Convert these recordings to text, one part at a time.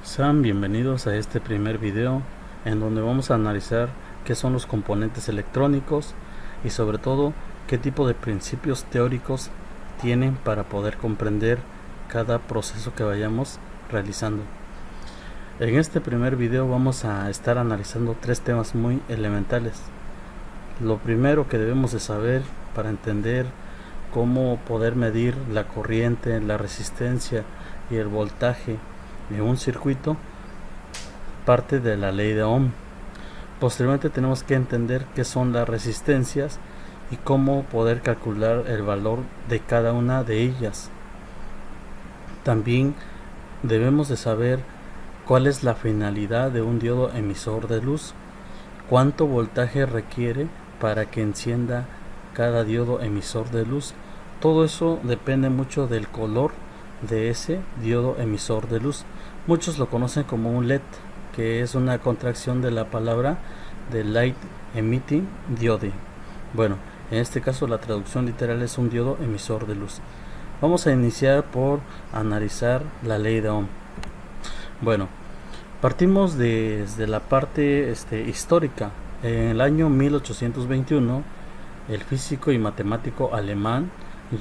Sean bienvenidos a este primer video en donde vamos a analizar qué son los componentes electrónicos y sobre todo qué tipo de principios teóricos tienen para poder comprender cada proceso que vayamos realizando. En este primer video vamos a estar analizando tres temas muy elementales. Lo primero que debemos de saber para entender cómo poder medir la corriente, la resistencia y el voltaje de un circuito parte de la ley de Ohm. Posteriormente tenemos que entender qué son las resistencias y cómo poder calcular el valor de cada una de ellas. También debemos de saber cuál es la finalidad de un diodo emisor de luz, cuánto voltaje requiere para que encienda cada diodo emisor de luz. Todo eso depende mucho del color de ese diodo emisor de luz. Muchos lo conocen como un LED, que es una contracción de la palabra de Light Emitting Diode. Bueno, en este caso la traducción literal es un diodo emisor de luz. Vamos a iniciar por analizar la ley de Ohm. Bueno, partimos desde la parte histórica. En el año 1821, el físico y matemático alemán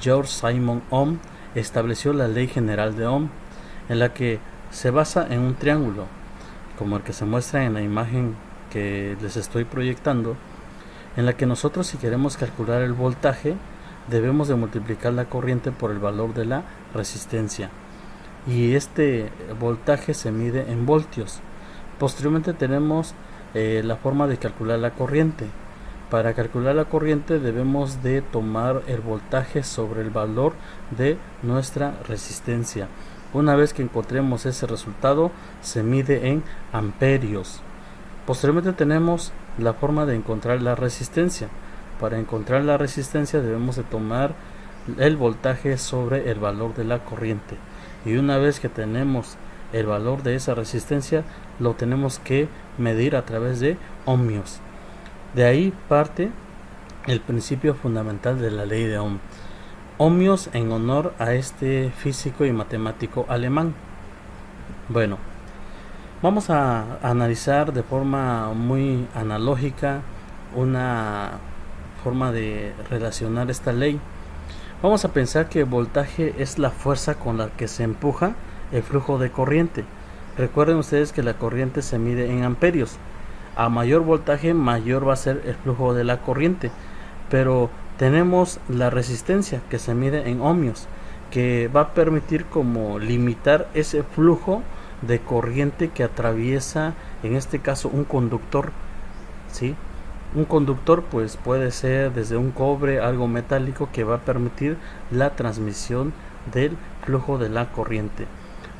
Georg Simon Ohm estableció la ley general de Ohm, en la que se basa en un triángulo, como el que se muestra en la imagen que les estoy proyectando, en la que nosotros, si queremos calcular el voltaje, debemos de multiplicar la corriente por el valor de la resistencia, y este voltaje se mide en voltios. Posteriormente tenemos la forma de calcular la corriente. Para calcular la corriente debemos de tomar el voltaje sobre el valor de nuestra resistencia. Una vez que encontremos ese resultado, se mide en amperios. Posteriormente tenemos la forma de encontrar la resistencia. Para encontrar la resistencia debemos de tomar el voltaje sobre el valor de la corriente. Y una vez que tenemos el valor de esa resistencia, lo tenemos que medir a través de ohmios. De ahí parte el principio fundamental de la ley de Ohm. Ohmios en honor a este físico y matemático alemán. Bueno, vamos a analizar de forma muy analógica una forma de relacionar esta ley. Vamos a pensar que el voltaje es la fuerza con la que se empuja el flujo de corriente. Recuerden ustedes que la corriente se mide en amperios. A mayor voltaje, mayor va a ser el flujo de la corriente. Pero tenemos la resistencia que se mide en ohmios, que va a permitir como limitar ese flujo de corriente que atraviesa, en este caso, un conductor, ¿sí? Un conductor pues puede ser desde un cobre, algo metálico, que va a permitir la transmisión del flujo de la corriente.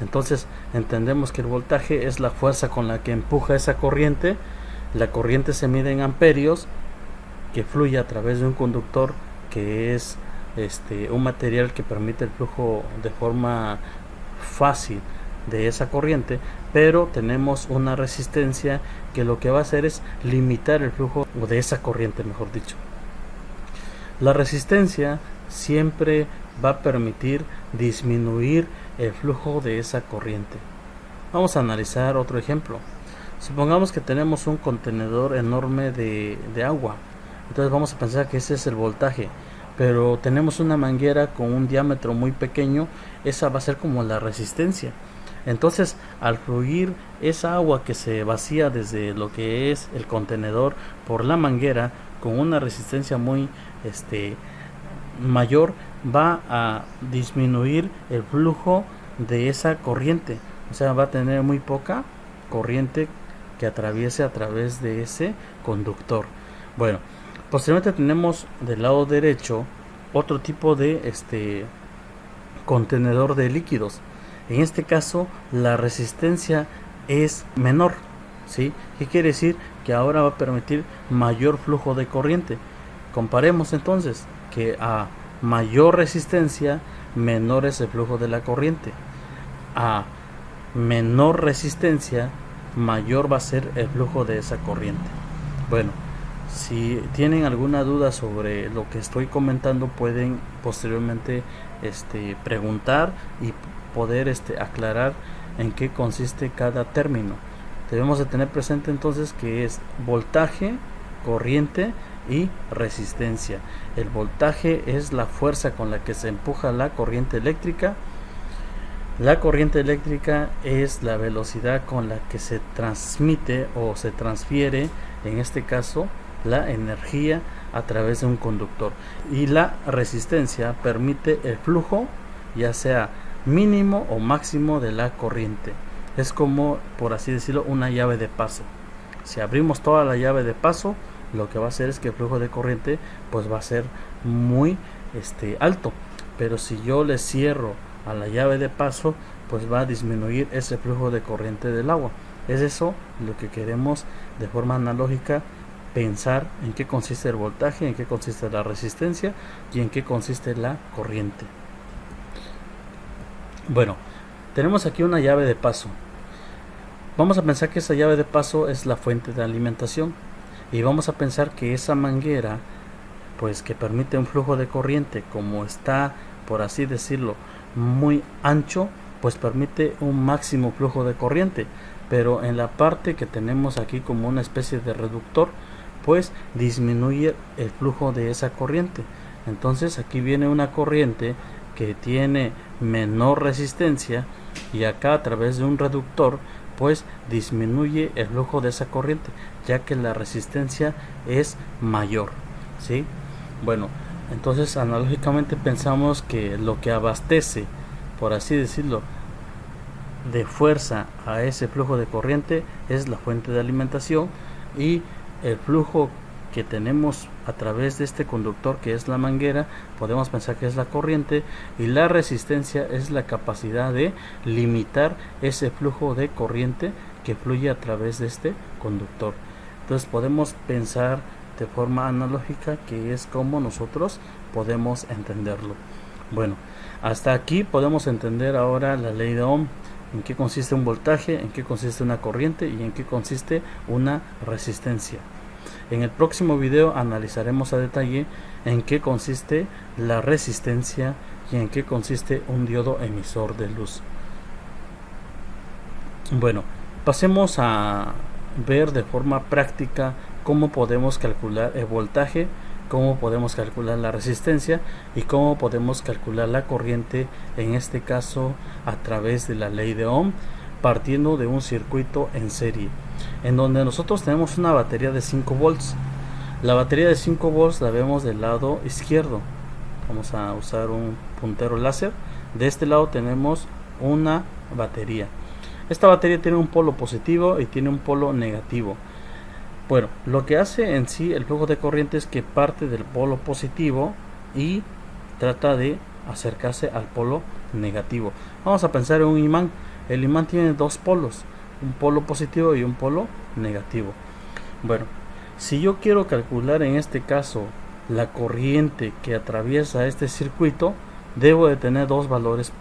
Entonces entendemos que el voltaje es la fuerza con la que empuja esa corriente. La corriente se mide en amperios, que fluye a través de un conductor, que es un material que permite el flujo de forma fácil de esa corriente, pero tenemos una resistencia que lo que va a hacer es limitar el flujo de esa corriente, mejor dicho. La resistencia siempre va a permitir disminuir el flujo de esa corriente. Vamos a analizar otro ejemplo. Supongamos que tenemos un contenedor enorme de agua. Entonces vamos a pensar que ese es el voltaje, pero tenemos una manguera con un diámetro muy pequeño. Esa va a ser como la resistencia. Entonces, al fluir esa agua que se vacía desde lo que es el contenedor por la manguera con una resistencia muy mayor, va a disminuir el flujo de esa corriente. O sea, va a tener muy poca corriente que atraviese a través de ese conductor. Bueno, posteriormente tenemos del lado derecho otro tipo de contenedor de líquidos. En este caso la resistencia es menor, ¿sí? ¿Qué quiere decir? Que ahora va a permitir mayor flujo de corriente. Comparemos entonces que a mayor resistencia, menor es el flujo de la corriente. A menor resistencia, mayor va a ser el flujo de esa corriente. Bueno, si tienen alguna duda sobre lo que estoy comentando, pueden posteriormente preguntar y poder aclarar en qué consiste cada término. Debemos de tener presente entonces que es voltaje, corriente y resistencia. El voltaje es la fuerza con la que se empuja la corriente eléctrica. La corriente eléctrica es la velocidad con la que se transmite o se transfiere, en este caso, la energía a través de un conductor. Y la resistencia permite el flujo, ya sea mínimo o máximo, de la corriente. Es como, por así decirlo, una llave de paso. Si abrimos toda la llave de paso, lo que va a hacer es que el flujo de corriente pues va a ser muy alto. Pero si yo le cierro a la llave de paso, pues va a disminuir ese flujo de corriente del agua. Es eso lo que queremos de forma analógica pensar, en qué consiste el voltaje, en qué consiste la resistencia y en qué consiste la corriente. Bueno, tenemos aquí una llave de paso. Vamos a pensar que esa llave de paso es la fuente de alimentación y vamos a pensar que esa manguera, pues que permite un flujo de corriente, como está, por así decirlo, muy ancho, pues permite un máximo flujo de corriente, pero en la parte que tenemos aquí como una especie de reductor, pues disminuye el flujo de esa corriente. Entonces aquí viene una corriente que tiene menor resistencia y acá a través de un reductor pues disminuye el flujo de esa corriente, ya que la resistencia es mayor, ¿sí? Bueno, entonces analógicamente pensamos que lo que abastece, por así decirlo, de fuerza a ese flujo de corriente es la fuente de alimentación, y el flujo que tenemos a través de este conductor, que es la manguera, podemos pensar que es la corriente, y la resistencia es la capacidad de limitar ese flujo de corriente que fluye a través de este conductor. Entonces podemos pensar de forma analógica que es como nosotros podemos entenderlo. Bueno, hasta aquí podemos entender ahora la ley de Ohm, en qué consiste un voltaje, en qué consiste una corriente y en qué consiste una resistencia. En el próximo video analizaremos a detalle en qué consiste la resistencia y en qué consiste un diodo emisor de luz. Bueno, pasemos a ver de forma práctica cómo podemos calcular el voltaje, cómo podemos calcular la resistencia y cómo podemos calcular la corriente, en este caso a través de la ley de Ohm, partiendo de un circuito en serie, en donde nosotros tenemos una batería de 5 volts. La batería de 5 volts la vemos del lado izquierdo. Vamos a usar un puntero láser. De este lado tenemos una batería. Esta batería tiene un polo positivo y tiene un polo negativo. Bueno, lo que hace en sí el flujo de corriente es que parte del polo positivo y trata de acercarse al polo negativo. Vamos a pensar en un imán. El imán tiene dos polos, un polo positivo y un polo negativo. Bueno, si yo quiero calcular en este caso la corriente que atraviesa este circuito, debo de tener dos valores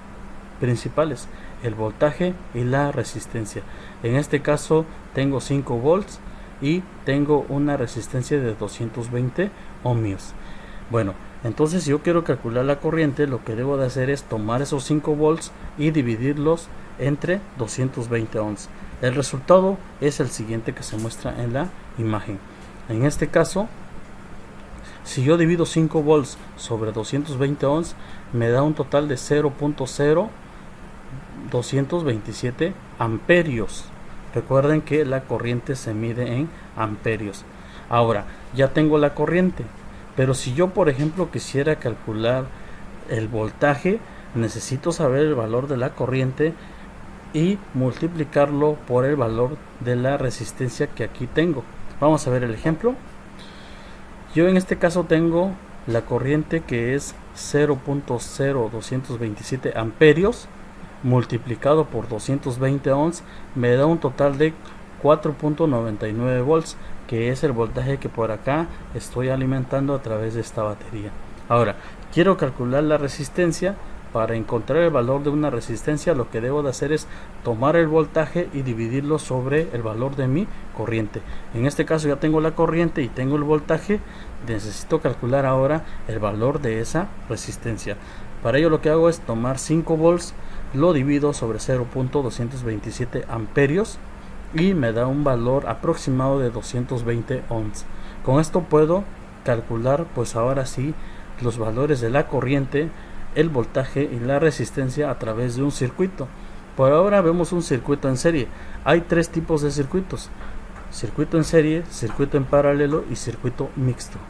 principales, el voltaje y la resistencia. En este caso tengo 5 volts y tengo una resistencia de 220 ohmios. Bueno, entonces si yo quiero calcular la corriente, lo que debo de hacer es tomar esos 5 volts y dividirlos entre 220 ohms. El resultado es el siguiente que se muestra en la imagen. En este caso, si yo divido 5 volts sobre 220 ohms, me da un total de 0.0227 amperios. Recuerden que la corriente se mide en amperios. Ahora, ya tengo la corriente, pero si yo, por ejemplo, quisiera calcular el voltaje, necesito saber el valor de la corriente y multiplicarlo por el valor de la resistencia que aquí tengo. Vamos a ver el ejemplo. Yo en este caso tengo la corriente que es 0.0227 amperios multiplicado por 220 ohms, me da un total de 4.99 volts, que es el voltaje que por acá estoy alimentando a través de esta batería. Ahora, quiero calcular la resistencia. Para encontrar el valor de una resistencia, lo que debo de hacer es tomar el voltaje y dividirlo sobre el valor de mi corriente. En este caso ya tengo la corriente y tengo el voltaje. Necesito calcular ahora el valor de esa resistencia. Para ello lo que hago es tomar 5 volts lo divido sobre 0.227 amperios y me da un valor aproximado de 220 ohms. Con esto puedo calcular pues ahora sí los valores de la corriente, el voltaje y la resistencia a través de un circuito. Por ahora vemos un circuito en serie. Hay tres tipos de circuitos: circuito en serie, circuito en paralelo y circuito mixto.